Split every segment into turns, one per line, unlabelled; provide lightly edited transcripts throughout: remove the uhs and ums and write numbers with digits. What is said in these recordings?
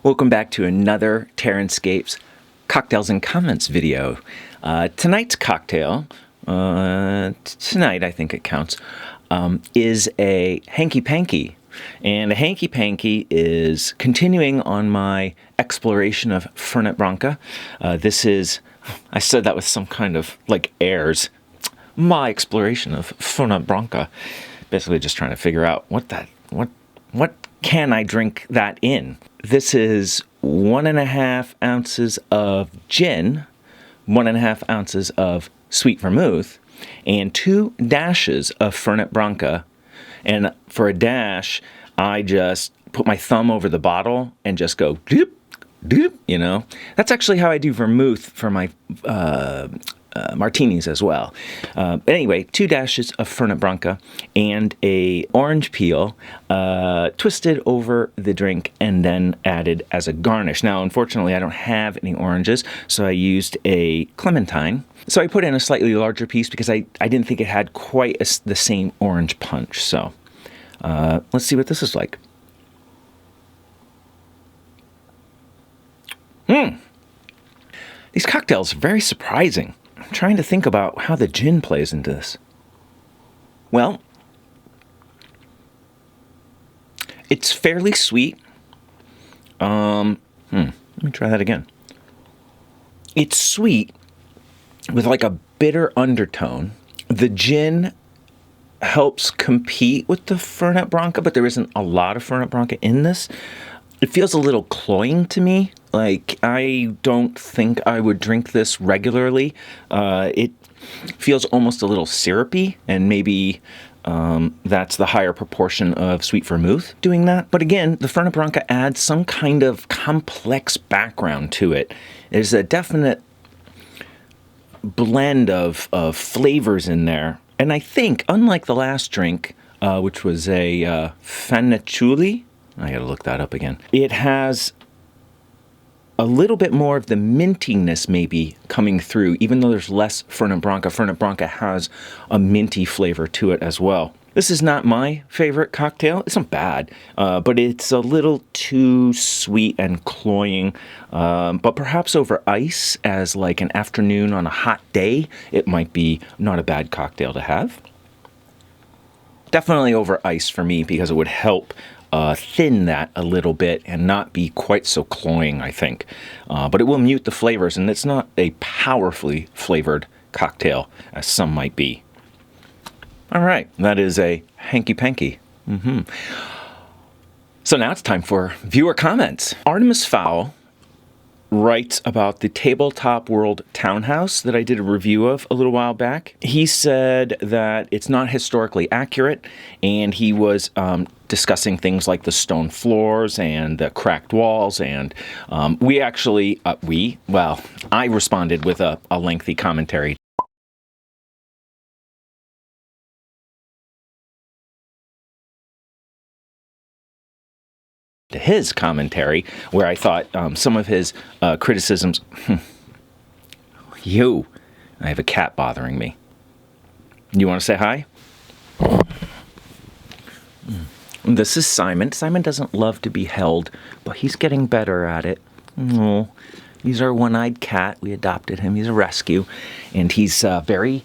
Welcome back to another Terranscapes Cocktails and Comments video. Tonight's cocktail, tonight I think it counts, is a hanky-panky. And a hanky-panky is continuing on my exploration of Fernet Branca. This is, I said that with some kind of like airs, my exploration of Fernet Branca. Basically just trying to figure out what can I drink that in? This is 1.5 ounces of gin, 1.5 ounces of sweet vermouth, and 2 dashes of Fernet Branca. And for a dash, I just put my thumb over the bottle and just go doop, doop, you know. That's actually how I do vermouth for my martinis as well. But anyway, 2 dashes of Fernet Branca and a orange peel twisted over the drink and then added as a garnish. Now, unfortunately, I don't have any oranges, so I used a clementine. So I put in a slightly larger piece because I didn't think it had quite the same orange punch. So let's see what this is like. These cocktails are very surprising. I'm trying to think about how the gin plays into this. Well, it's fairly sweet. Let me try that again. It's sweet with like a bitter undertone. The gin helps compete with the Fernet Branca, but there isn't a lot of Fernet Branca in this. It feels a little cloying to me. Like, I don't think I would drink this regularly. It feels almost a little syrupy, and maybe that's the higher proportion of sweet vermouth doing that. But again, the Fernet Branca adds some kind of complex background to it. There's a definite blend of flavors in there. And I think, unlike the last drink, which was a Fanciulli, I gotta look that up again, it has a little bit more of the mintiness maybe coming through, even though there's less Fernet Branca. Fernet Branca has a minty flavor to it as well. This is not my favorite cocktail. It's not bad, but it's a little too sweet and cloying. But perhaps over ice, as like an afternoon on a hot day, it might be not a bad cocktail to have. Definitely over ice for me, because it would help thin that a little bit and not be quite so cloying, I think. But it will mute the flavors, and it's not a powerfully flavored cocktail, as some might be. All right, that is a hanky-panky. So now it's time for viewer comments. Artemis Fowl writes about the Tabletop World Townhouse that I did a review of a little while back. He said that it's not historically accurate, and he was discussing things like the stone floors and the cracked walls, and I responded with a lengthy commentary to his commentary, where I thought some of his criticisms... I have a cat bothering me. You want to say hi? This is Simon. Simon doesn't love to be held, but he's getting better at it. Oh, he's our one-eyed cat. We adopted him. He's a rescue, and he's very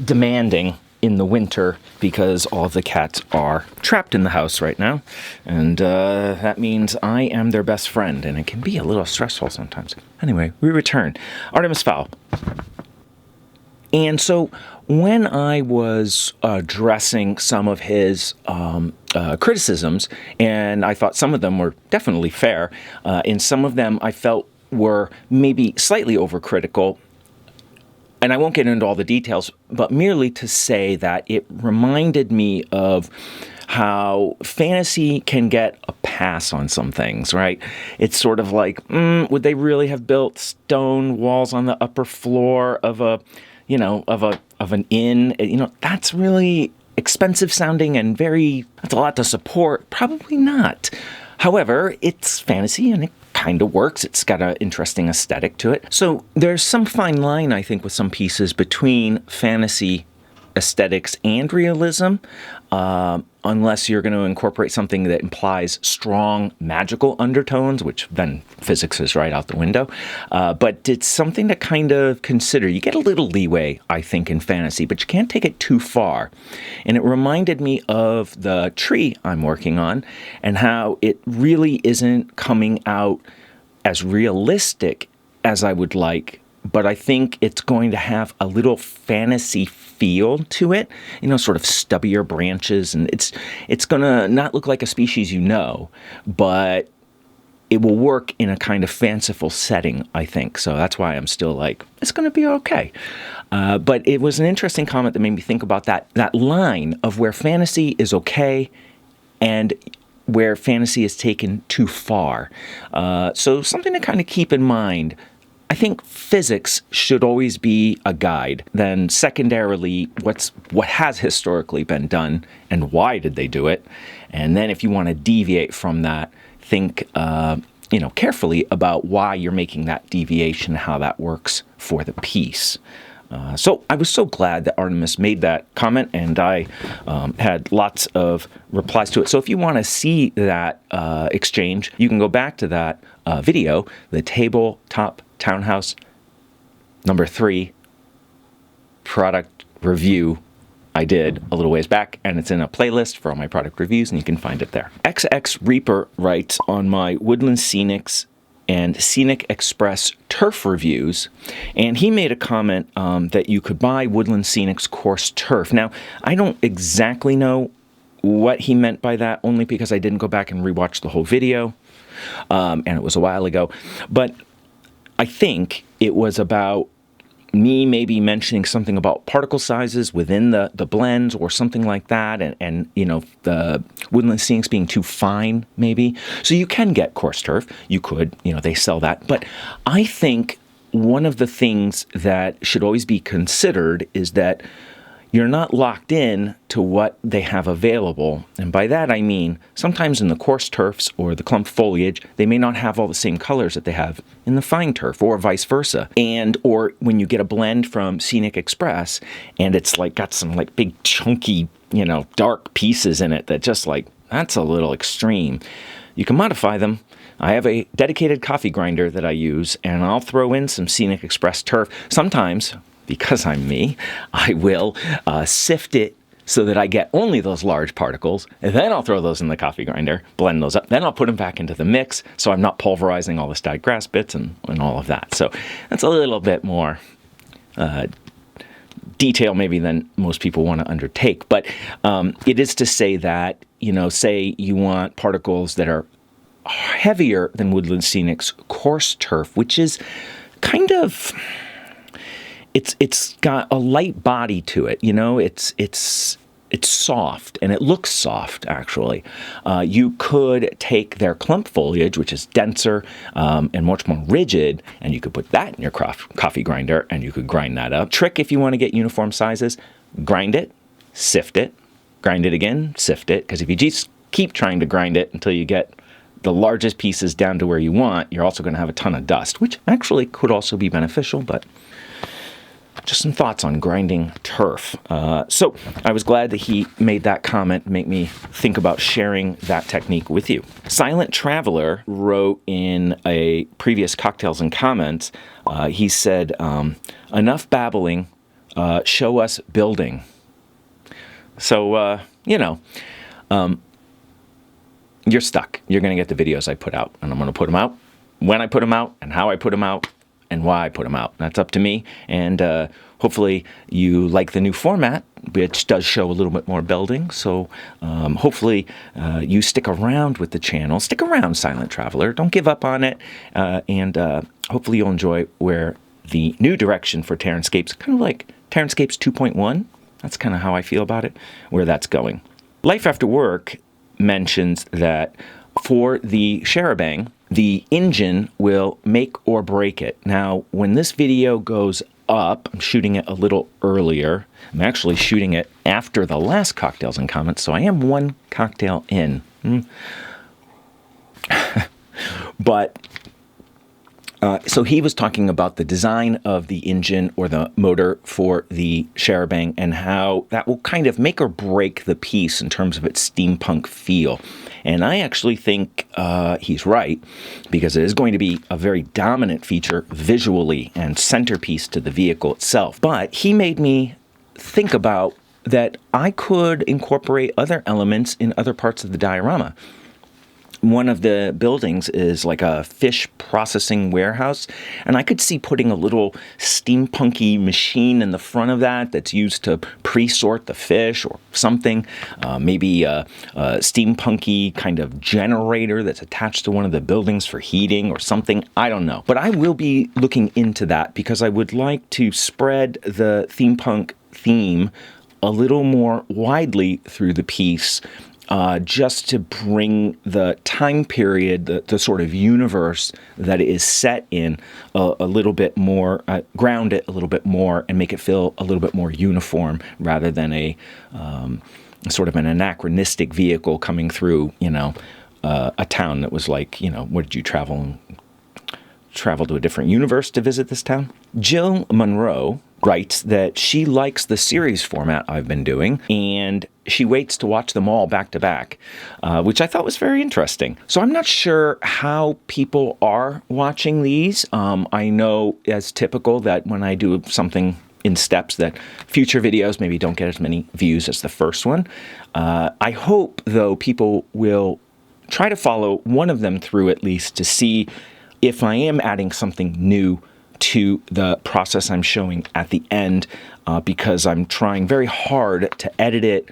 demanding in the winter because all of the cats are trapped in the house right now. And that means I am their best friend, and it can be a little stressful sometimes. Anyway, we return. Artemis Fowl. And so when I was addressing some of his criticisms, and I thought some of them were definitely fair, and some of them I felt were maybe slightly overcritical, and I won't get into all the details, but merely to say that it reminded me of how fantasy can get a pass on some things, right? It's sort of like, would they really have built stone walls on the upper floor of an inn? That's really expensive sounding and that's a lot to support. Probably not. However, it's fantasy, and it kind of works. It's got an interesting aesthetic to it. So there's some fine line, I think, with some pieces between fantasy aesthetics and realism, unless you're going to incorporate something that implies strong magical undertones, which then physics is right out the window. But it's something to kind of consider. You get a little leeway, I think, in fantasy, but you can't take it too far. And it reminded me of the tree I'm working on and how it really isn't coming out as realistic as I would like, but I think it's going to have a little fantasy feel to it, sort of stubbier branches, and it's going to not look like a species but it will work in a kind of fanciful setting, I think. So that's why I'm still like, it's going to be okay. But it was an interesting comment that made me think about that line of where fantasy is okay and where fantasy is taken too far. So something to kind of keep in mind. I think physics should always be a guide. Then secondarily, what has historically been done and why did they do it? And then if you want to deviate from that, think carefully about why you're making that deviation, how that works for the piece. So I was so glad that Artemis made that comment, and I had lots of replies to it. So if you want to see that exchange, you can go back to that video, the tabletop Townhouse number 3 product review I did a little ways back, and it's in a playlist for all my product reviews, and you can find it there. XX Reaper writes on my Woodland Scenics and Scenic Express turf reviews, and he made a comment that you could buy Woodland Scenics coarse turf. Now, I don't exactly know what he meant by that, only because I didn't go back and rewatch the whole video, and it was a while ago, but I think it was about me maybe mentioning something about particle sizes within the blends or something like that, and the Woodland Scenics being too fine, maybe. So you can get coarse turf. You could, they sell that. But I think one of the things that should always be considered is that you're not locked in to what they have available. And by that I mean, sometimes in the coarse turfs or the clump foliage, they may not have all the same colors that they have in the fine turf, or vice versa. Or when you get a blend from Scenic Express, and it's got some big chunky, dark pieces in it that just that's a little extreme. You can modify them. I have a dedicated coffee grinder that I use, and I'll throw in some Scenic Express turf. Sometimes, because I'm me, I will sift it so that I get only those large particles, and then I'll throw those in the coffee grinder, blend those up, then I'll put them back into the mix so I'm not pulverizing all the stacked grass bits and all of that. So that's a little bit more detail maybe than most people want to undertake, but it is to say that, say you want particles that are heavier than Woodland Scenics coarse turf, which is kind of... It's got a light body to it, it's soft, and it looks soft, actually. You could take their clump foliage, which is denser and much more rigid, and you could put that in your coffee grinder, and you could grind that up. Trick, if you want to get uniform sizes, grind it, sift it, grind it again, sift it, because if you just keep trying to grind it until you get the largest pieces down to where you want, you're also going to have a ton of dust, which actually could also be beneficial, but... just some thoughts on grinding turf. So I was glad that he made that comment, make me think about sharing that technique with you. Silent Traveler wrote in a previous Cocktails and Comments, he said, enough babbling, show us building. So, you're stuck. You're going to get the videos I put out, and I'm going to put them out when I put them out, and how I put them out, and why I put them out. That's up to me, and hopefully you like the new format, which does show a little bit more building, so hopefully you stick around with the channel. Stick around, Silent Traveler. Don't give up on it, and hopefully you'll enjoy where the new direction for Terranscapes, kind of like Terranscapes 2.1, that's kind of how I feel about it, where that's going. Life After Work mentions that for the Cherubang, the engine will make or break it. Now, when this video goes up, I'm shooting it a little earlier. I'm actually shooting it after the last Cocktails and Comments, so I am one cocktail in. But So he was talking about the design of the engine or the motor for the Charabanc and how that will kind of make or break the piece in terms of its steampunk feel. And I actually think he's right, because it is going to be a very dominant feature visually and centerpiece to the vehicle itself. But he made me think about that I could incorporate other elements in other parts of the diorama. One of the buildings is like a fish processing warehouse, and I could see putting a little steampunky machine in the front of that that's used to pre-sort the fish or something. Maybe a steampunky kind of generator that's attached to one of the buildings for heating or something. I don't know. But I will be looking into that because I would like to spread the themepunk theme a little more widely through the piece. Just to bring the time period, the sort of universe that it is set in a little bit more, ground it a little bit more and make it feel a little bit more uniform rather than a sort of an anachronistic vehicle coming through, a town that was like, what did you travel to a different universe to visit this town? Jill Monroe writes that she likes the series format I've been doing, and she waits to watch them all back to back, which I thought was very interesting. So I'm not sure how people are watching these. I know, as typical, that when I do something in steps, that future videos maybe don't get as many views as the first one. I hope, though, people will try to follow one of them through at least to see if I am adding something new to the process I'm showing at the end, because I'm trying very hard to edit it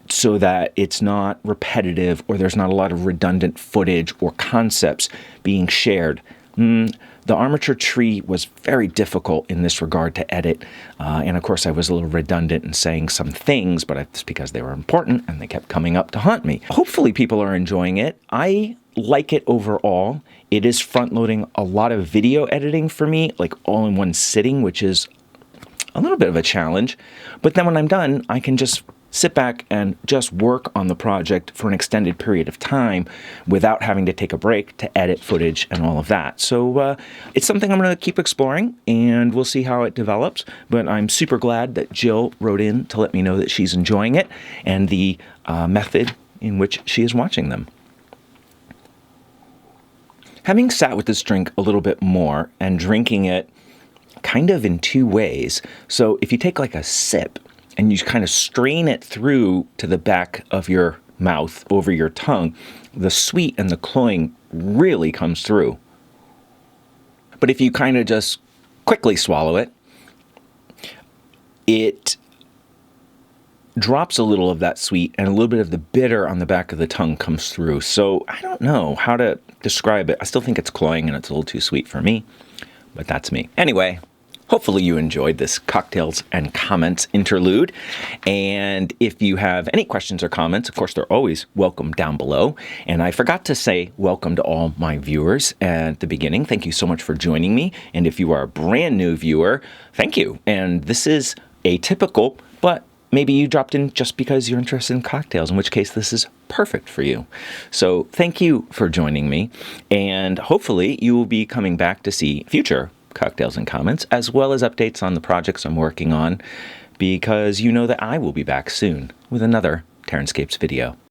so that it's not repetitive or there's not a lot of redundant footage or concepts being shared. The armature tree was very difficult in this regard to edit, and of course I was a little redundant in saying some things, but it's because they were important and they kept coming up to haunt me. Hopefully people are enjoying it. I like it overall. It is front-loading a lot of video editing for me, like all in one sitting, which is a little bit of a challenge. But then when I'm done, I can just sit back and just work on the project for an extended period of time without having to take a break to edit footage and all of that. So it's something I'm going to keep exploring, and we'll see how it develops. But I'm super glad that Jill wrote in to let me know that she's enjoying it and the method in which she is watching them. Having sat with this drink a little bit more and drinking it kind of in two ways. So if you take like a sip and you kind of strain it through to the back of your mouth over your tongue, the sweet and the cloying really comes through. But if you kind of just quickly swallow it, it drops a little of that sweet and a little bit of the bitter on the back of the tongue comes through. So I don't know how to describe it. I still think it's cloying and it's a little too sweet for me, but that's me. Anyway, hopefully you enjoyed this cocktails and comments interlude. And if you have any questions or comments, of course, they're always welcome down below. And I forgot to say welcome to all my viewers at the beginning. Thank you so much for joining me. And if you are a brand new viewer, thank you. And this is atypical, but maybe you dropped in just because you're interested in cocktails, in which case this is perfect for you. So thank you for joining me, and hopefully you will be coming back to see future cocktails and comments, as well as updates on the projects I'm working on, because you know that I will be back soon with another Terranscapes video.